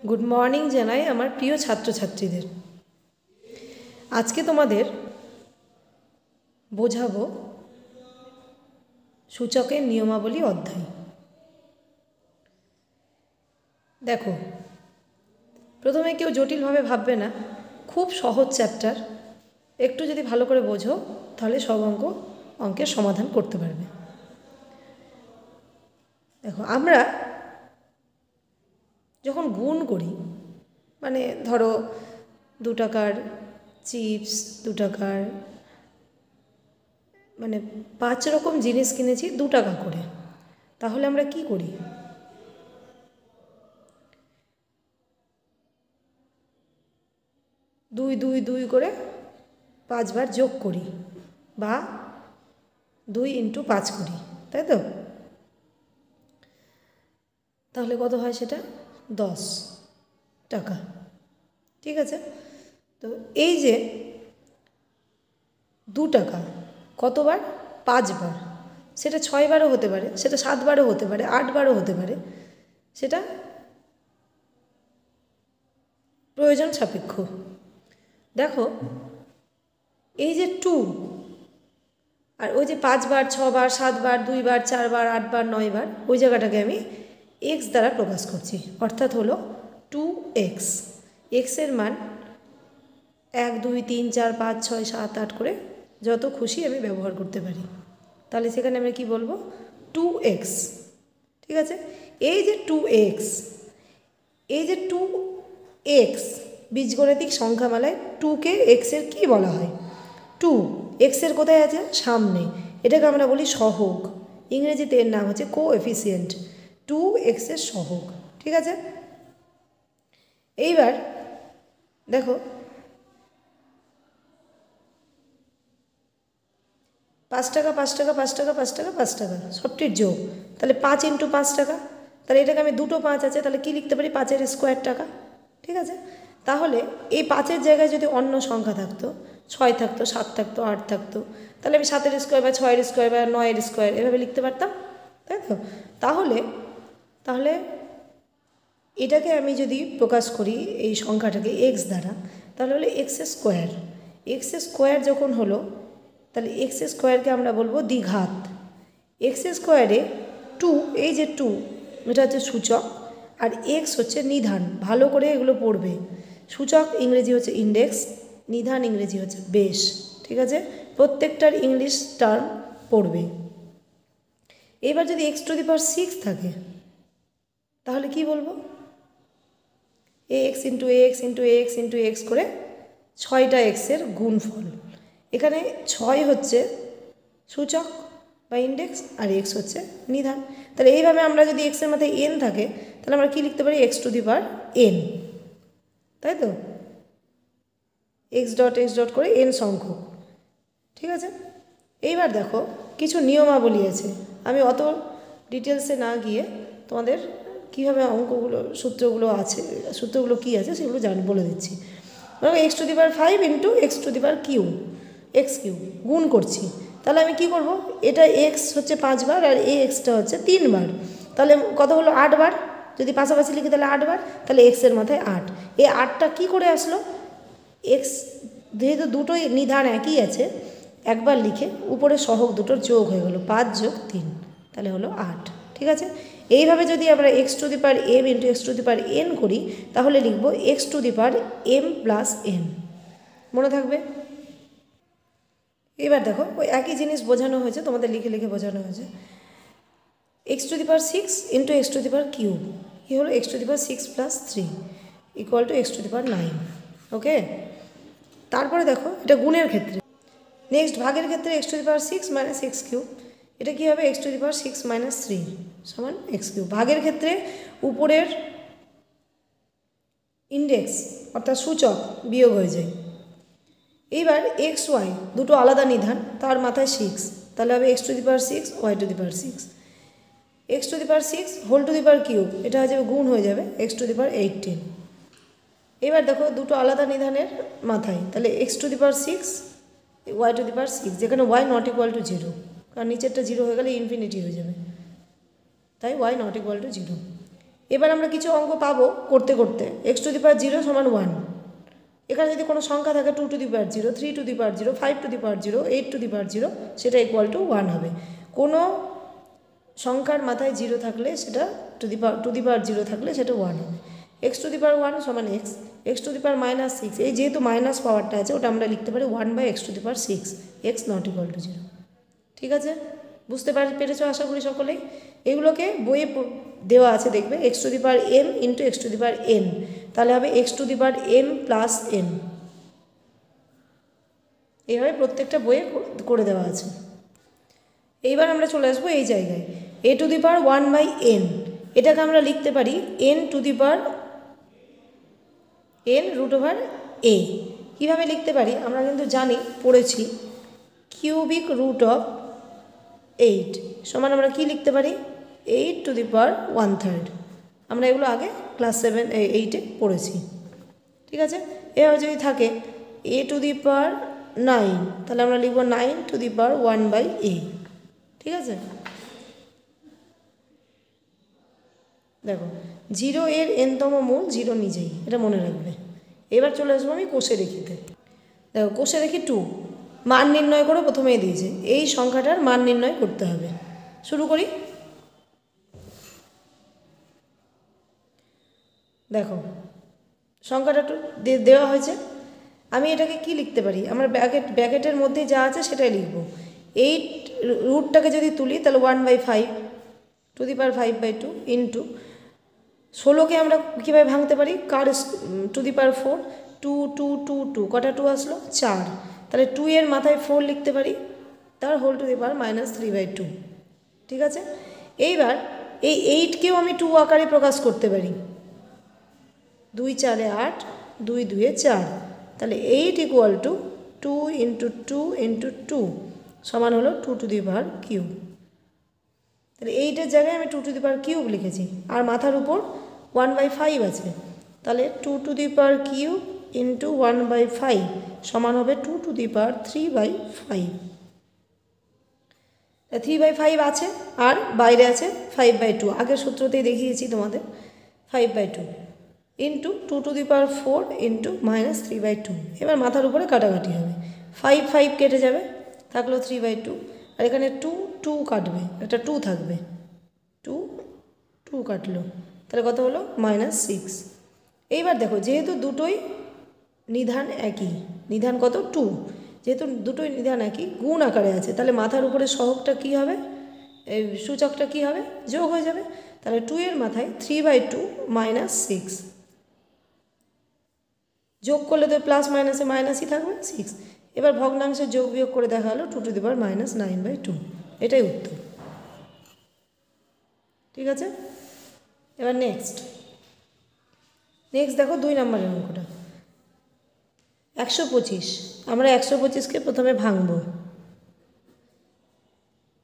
Good morning জানাই আমার প্রিয় ছাত্রছাত্রীদের। আজকে তোমাদের বোঝাবো সূচকের নিয়মাবলী অধ্যায়। দেখো, প্রথমে কেউ জটিলভাবে ভাববে না, খুব সহজ চ্যাপ্টার। একটু যদি ভালো করে বোঝো তাহলে সব অঙ্কের সমাধান করতে পারবে। দেখো, আমরা যখন গুণ করি, মানে ধরো 2 টাকার চিপস, 2 টাকার মানে 5 রকম জিনিস কিনেছি 2 টাকা করে, তাহলে আমরা কি করি? দুই দুই দুই করে 5 বার যোগ করি বা 2 × 5 করি, তাই তো? তাহলে কত হয় সেটা? 10 টাকা। ঠিক আছে, তো এই যে 2 টাকা কতবার? 5 বার। সেটা 6 বারও হতে পারে, সেটা 7 বারও হতে পারে, 8 বারও হতে পারে, সেটা প্রয়োজন সাপেক্ষ। দেখো, এই যে 2 আর ওই যে 5 বার, 6 বার, 7 বার, 2 বার, 4 বার, 8 বার, 9 বার, ওই জায়গাটাকে আমি x দ্বারা প্রকাশ করছি, অর্থাৎ হলো 2x। এক্সের মান 1 2 3 4 5 6 7 8 করে যত খুশি আমি ব্যবহার করতে পারি। তাহলে সেখানে আমরা কি বলবো? 2x। ঠিক আছে, এই যে 2x, এই যে 2x বীজগণিতিক সংখ্যামালায় 2কে x-এর কী বলা হয়? 2 x-এর কোথায় আছে? সামনে। এটাকে আমরা বলি সহগ। ইংরেজিতে এর নাম হচ্ছে কোএফিসিয়েন্ট। 2x-এর সহগ। ঠিক আছে, এইবার দেখো, 5 টাকা 5 টাকা 5 টাকা 5 টাকা 5 টাকা সবটির যোগ, তাহলে 5 × 5 টাকা। তাহলে এটাকে আমি দুটো 5 আছে, তাহলে কি লিখতে পারি? 5-এর স্কোয়ার টাকা। ঠিক আছে, তাহলে এই 5-এর জায়গায় যদি অন্য সংখ্যা থাকতো, 6 থাকতো, 7 থাকতো, 8 থাকতো, তাহলে আমি 7-এর স্কোয়ার বা 6-এর স্কোয়ার বা 9-এর স্কোয়ার এভাবে লিখতে পারতাম, তাই তো? তাহলে এটাকে আমি যদি প্রকাশ করি এই সংখ্যাটাকে x দ্বারা, তাহলে হলো x-এর স্কোয়ার। x-এর স্কোয়ার যখন হলো, তাহলে x-এর স্কোয়ারকে আমরা বলবো দ্বিঘাত। x-এর স্কোয়ারে 2, এই যে 2, এটা হচ্ছে সূচক, আর x হচ্ছে নিধান। ভালো করে এগুলো পড়বে। সূচক ইংরেজি হচ্ছে ইন্ডেক্স, নিধান ইংরেজি হচ্ছে বেস। ঠিক আছে, প্রত্যেকটার ইংলিশ টার্ম পড়বে। এবার যদি x⁶ থাকে, তাহলে কি বলবো? ax × ax × ax × x করে 6টা x-এর গুণফল। এখানে 6 হচ্ছে সূচক বা ইন্ডেক্স, আর x হচ্ছে নিধান। তাহলে এইভাবে আমরা যদি x-এর মাথায় n থাকে, তাহলে আমরা কি লিখতে পারি? x⁴n, তাই তো? x করে n সংখ্যক। ঠিক আছে, এইবার দেখো, কিছু নিয়মাবলী আছে। আমি অত ডিটেলসে না গিয়ে তোমাদের কীভাবে অঙ্কগুলো, সূত্রগুলো আছে, সূত্রগুলো কী আছে সেগুলো বলে দিচ্ছি। x⁵ × x³ গুণ করছি, তাহলে আমি কি করব? এটা x হচ্ছে 5 বার আর এই xটা হচ্ছে 3 বার, তাহলে কত হলো? 8 বার। যদি পাশাপাশি লিখি তাহলে 8 বার, তাহলে x-এর মাথায় 8। এই 8টা কী করে আসলো? x যেহেতু দুটোই নিধান একই আছে, একবার লিখে উপরে সহগ দুটোর যোগ হয়ে গেল, 5 + 3, তাহলে হলো 8। ঠিক আছে, এইভাবে যদি আমরা x⁴m × x⁴n করি, তাহলে লিখব x⁴m + n। মনে থাকবে? এবার দেখো, ওই একই জিনিস বোঝানো হয়েছে, তোমাদের লিখে লিখে বোঝানো হয়েছে। x⁶ × x³ কি হলো? x⁶ + 3 = x⁹ ওকে। তারপরে দেখো, এটা গুণের ক্ষেত্রে। নেক্সট ভাগের ক্ষেত্রে x⁶ - x³ এটা কী হবে? x⁶ - 3 = x³। ভাগের ক্ষেত্রে উপরের ইন্ডেক্স অর্থাৎ সূচক বিয়োগ হয়ে যায়। এইবার x y দুটো আলাদা নিধান, তার মাথায় 6, তাহলে হবে x⁶ y⁶ x⁶ হোল⁵ এটা হয়ে যাবে, গুণ হয়ে যাবে x⁸18। এবার দেখো, দুটো আলাদা নিধানের মাথায়, তাহলে x⁶ y⁶, যেখানে y ≠ 0, কারণ নিচেরটা 0 হয়ে গেলে ইনফিনিটি হয়ে যাবে, তাই y ≠ 0। এবার আমরা কিছু অঙ্ক পাবো করতে করতে। এক্স টু দি পাওয়ার 0 সমান 1। এখানে যদি কোনো সংখ্যা থাকে 2 to the power 0, 3 to the power 0, 5 to the power 0, 8 to the power 0, সেটা ইকুয়াল টু 1 হবে। কোনো সংখ্যার মাথায় 0 থাকলে সেটা টু দি পাওয়ার 0 থাকলে সেটা 1 হবে। এক্স টু দি পাওয়ার 1 সমান এক্স, এক্স টু দি পাওয়ার -6, এই যেহেতু মাইনাস পাওয়ারটা আছে ওটা আমরা লিখতে পারি 1/x two the power 6, x not equal to 0। ঠিক আছে, বুঝতে পেরেছো আশা করি সকলেই। এগুলোকে বইয়ে দেওয়া আছে, দেখবে x two the power m into x two the power n, তাহলে হবে x two the power m plus n। এইভাবে প্রত্যেকটা বইয়ে করে দেওয়া আছে। এইবার আমরা চলে আসবো এই জায়গায়, a two the power 1/n, এটাকে আমরা লিখতে পারি n to the power n root over a। কীভাবে লিখতে পারি আমরা কিন্তু জানি, পড়েছি, কিউবিক রুট অফ 8 সমান আমরা কি লিখতে পারি 8 টু দি পাওয়ার 1/3। আমরা এগুলো আগে ক্লাস 7-8-এ পড়েছি। ঠিক আছে, এভাবে যদি থাকে a টু দি পাওয়ার 9, তাহলে আমরা লিখব 9 টু দি পাওয়ার 1/a। ঠিক আছে, দেখো 0 এর nতম মূল 0 নিজেই, এটা মনে রাখবে। এবার চলে আসবো আমি কোষে রেখিতে। দেখো কোষে রেখি 2, মান নির্ণয় করে প্রথমেই দিয়েছে, এই সংখ্যাটার মান নির্ণয় করতে হবে। শুরু করি। দেখো সংখ্যাটা দেওয়া হয়েছে, আমি এটাকে কি লিখতে পারি, আমরা ব্র্যাকেটের মধ্যে যা আছে সেটাই লিখব। 8 রুটটাকে যদি তুলি তাহলে 1/5 টু দি পাওয়ার 5/2 ইন্টু 16কে আমরা কীভাবে ভাঙতে পারি, কার টু দি পাওয়ার 4, 2 2 2 2, কটা 2 আসলো 4, তাহলে 2 এর মাথায় 4 লিখতে পারি, তার হোল টু দি পাওয়ার -3/2। ঠিক আছে, এইবার এই 8কেও আমি 2 আকারে প্রকাশ করতে পারি, 2 4 8, 2 2 4, তাহলে 8 ইকুয়াল টু 2 ইন্টু 2 ইন্টু 2 সমান হলো 2 টু দি পাওয়ার কিউব। তাহলে 8-এর জায়গায় আমি 2 টু দি পাওয়ার কিউব লিখেছি, আর মাথার উপর 1/5 আছে, তাহলে 2 to the power cube into 1/5 সমান হবে 2 টু দি পাওয়ার 3/5। 3/5 আছে আর বাইরে আছে 5/2, আগের সূত্রতেই দেখিয়েছি তোমাদের 5/2 into 2 to the power 4 into -3/2। এবার মাথার উপরে কাটাকাটি হবে, 5 5 কেটে যাবে, থাকলো 3/2, আর এখানে 2 2 কাটবে, একটা 2 থাকবে, 2 2 কাটলো, তাহলে কত হলো -6। এইবার দেখো যেহেতু দুটোই নিধান একই, নিধান কত 2, যেহেতু দুটোই নিধান একই গুণ আকারে আছে, তাহলে মাথার উপরে সহগটা কী হবে, এই সূচকটা কী হবে, যোগ হয়ে যাবে, তাহলে 2 এর মাথায় 3/2 -6, যোগ করলে তো প্লাস মাইনাসে মাইনাসই থাকবে 6। এবার ভগ্নাংশের যোগ বিয়োগ করে দেখা হলো 2 টু দি পাওয়ার -9/2, এটাই উত্তর। ঠিক আছে, এবার নেক্সট দেখো 2 নম্বরের অঙ্কটা 125। আমরা 125কে প্রথমে ভাঙব,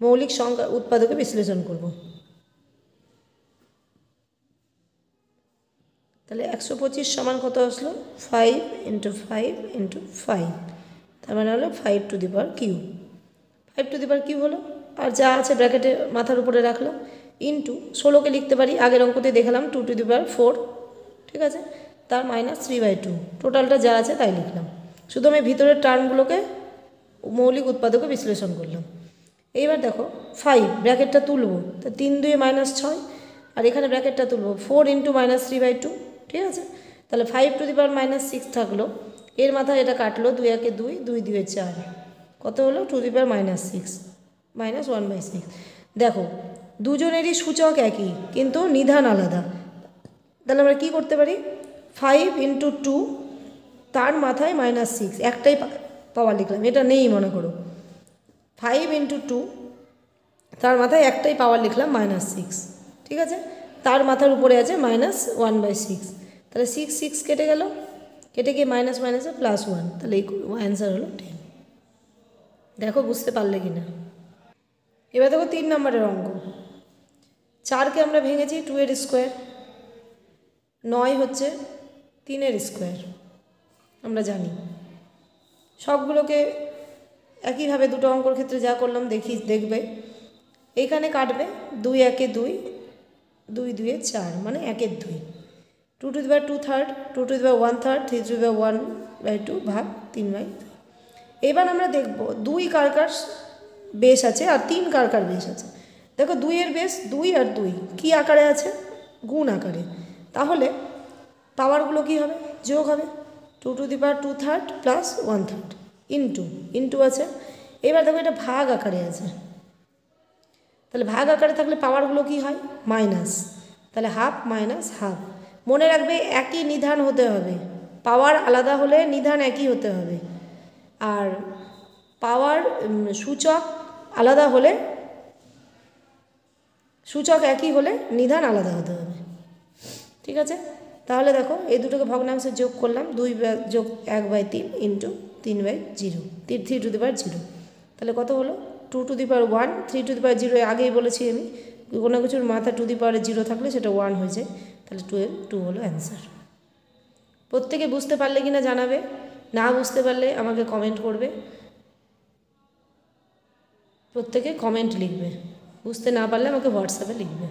মৌলিক সংখ্যা উৎপাদকে বিশ্লেষণ করব। তাহলে 125 সমান কত আসলো 5 ইন্টু 5 ইন্টু 5, তার মানে হলো 5 to the power cube. 5 to the power cube হলো, আর যা আছে ব্র্যাকেটে মাথার উপরে রাখলো, ইন্টু 16কে লিখতে পারি, আগের অঙ্কতে দেখালাম 2 টু দি পাওয়ার 4। ঠিক আছে, তার -3/2, টোটালটা যা আছে তাই লিখলাম, শুধু আমি ভিতরের টার্মগুলোকে মৌলিক উৎপাদকে বিশ্লেষণ করলাম। এইবার দেখো 5 ব্র্যাকেটটা তুলব, তা 3 2 -6, আর এখানে ব্র্যাকেটটা তুলব 4 ইন্টু -3/2। ঠিক আছে, তাহলে 5 টু দি পাওয়ার -6 থাকলো, এর মাথায় এটা কাটলো, 2 1 2, 2 2 4, কত হলো 2 টু দি পাওয়ার -6 -1/6। দেখো দুজনেরই সূচক একই কিন্তু নিধান আলাদা, তাহলে আমরা কী করতে পারি, 5 ইন্টু 2 তার মাথায় -6, একটাই পাওয়ার লিখলাম, এটা নেই মনে করো, 5 ইন্টু 2 তার মাথায় একটাই পাওয়ার লিখলাম -6। ঠিক আছে, তার মাথার উপরে আছে -1/6, তাহলে 6 6 কেটে গেল, কেটে গিয়ে মাইনাস মাইনাসে +1, তাহলে এই অ্যান্সার হলো 10। দেখো বুঝতে পারলে কি না। এবার দেখো 3 নম্বরের অঙ্ক, 4কে আমরা ভেঙেছি 2 এর স্কোয়ার, 9 হচ্ছে 3 এর স্কোয়ার, আমরা জানি। সবগুলোকে একইভাবে দুটো অঙ্কর ক্ষেত্রে যা করলাম দেখবে, এইখানে কাটবে 2 1 2, 2 2 4 মানে 1 এর 2, 2 to the power 2 third, 2 to the power 1 third, 3 to the power 1/2 ভাগ 3/2। এবার আমরা দেখব 2 কার কার বেস আছে আর 3 কার কার বেস আছে। দেখো 2 এর বেস 2 আর 2 কি আকারে আছে? গুণ আকারে। তাহলে পাওয়ারগুলো কি হবে? যোগ হবে। 2 to the power 2 third plus 1 third into আছে। এবার দেখো এটা ভাগ আকারে আছে, তাহলে ভাগ আকারে থাকলে পাওয়ারগুলো কি হয়? মাইনাস। তাহলে হাফ মাইনাস হাফ। মনে রাখবে একই নিধান হতে হবে, পাওয়ার আলাদা হলে নিধান একই হতে হবে, আর পাওয়ার সূচক আলাদা হলে, সূচক একই হলে নিধান আলাদা হতে হবে। ঠিক আছে, তাহলে দেখো এই দুটোকে ভগ্নাংশে যোগ করলাম, 2 যোগ 1/3 ইন্টু 3/0, 3 টু দি পাওয়ার 0। তাহলে কত হলো? 2 to the power 1, 3 to the power 0 আগেই বলেছি আমি, কোনো কিছুর মাথা টু দি পাওয়ারে 0 থাকলে সেটা 1 হয়ে যায়। তাহলে 2 হলো অ্যান্সার। প্রত্যেকে বুঝতে পারলে কিনা জানাবে, না বুঝতে পারলে আমাকে কমেন্ট করবে, প্রত্যেকে কমেন্ট লিখবে, বুঝতে না পারলে আমাকে হোয়াটসঅ্যাপে লিখবে।